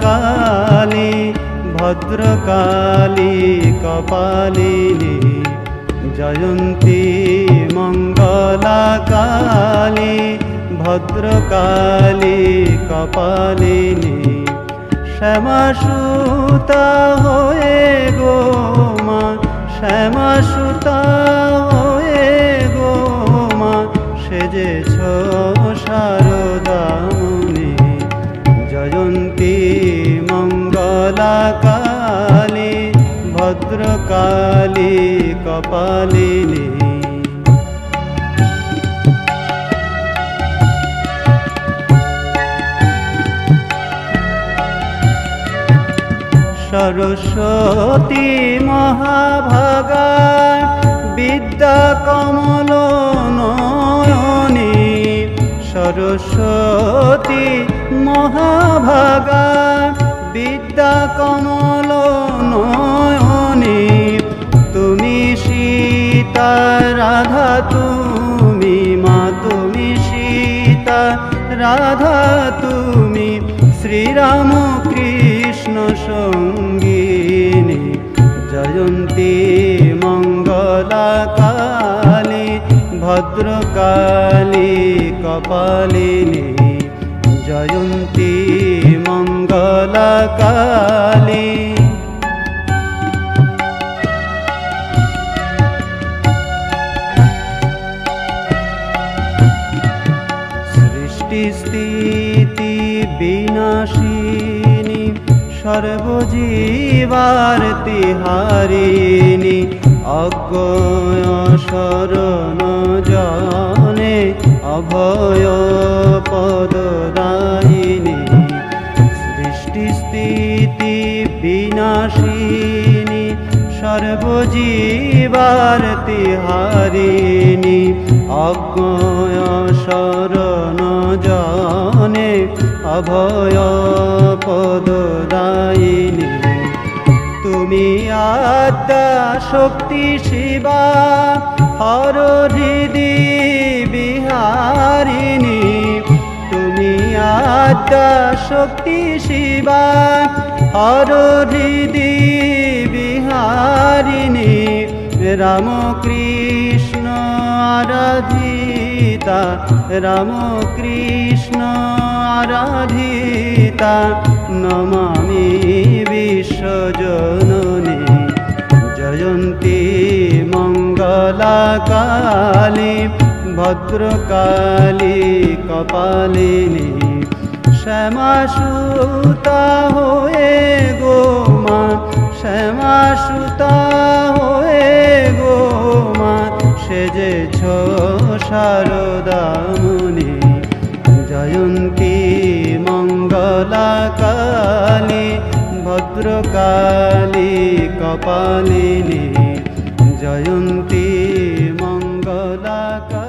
কালী ভদ্রকালী কপালিনী জয়ন্তী মঙ্গলা কালী ভদ্রকালী কপালিনী শ্যামাসুতা হয়ে গো মা শ্যামাসুতা হয়ে গো মা সেজেছ শারদামণি জয়ন্তী মঙ্গলা কালী ভদ্রকালী কপালিনী সরস্বতী মহাভাগা বিদ্যা কমল নয়নী সরস্বতী মহাভাগা বিদ্যা কমল নয়নী তুমি সীতা রাধা তুমি মা তুমি সীতা রাধা তুমি শ্রীরাম কৃষ্ণ সঙ্গিনী জয়ন্তী মঙ্গলা কালী ভদ্রকালী কপালিনী জয়ন্তী মঙ্গলা কালী সৃষ্টি স্থিতি বিনাশিনী সর্বজীবার্তি হারিণী অজ্ঞয় শরণ জনে অভয় পদদায়িনী সৃষ্টি স্থিতি বিনাশিনী সর্বজীবার্তি হারিণী অজ্ঞয় শরণ জনে অভয় পদদায়িনী তুমি আদ্যা শক্তি শিবা হর হৃদি বিহারিণী তুমি আদ্যা শক্তি শিবা হর হৃদি বিহারিণী রাম কৃষ্ণ আরাধিতা রাম কৃষ্ণ আরাধিতা নমামি বিশ্বজননী জয়ন্তী মঙ্গলা কালী ভদ্রকালী কপালিনী শ্যামাসুতা হয়ে গো মা শ্যামাসুতা হয়ে গো মা সেজেছ শারদামণি জয়ন্তী মঙ্গলা কালী ভদ্রকালী কপালিনী জয়ন্তী মঙ্গলা কালী।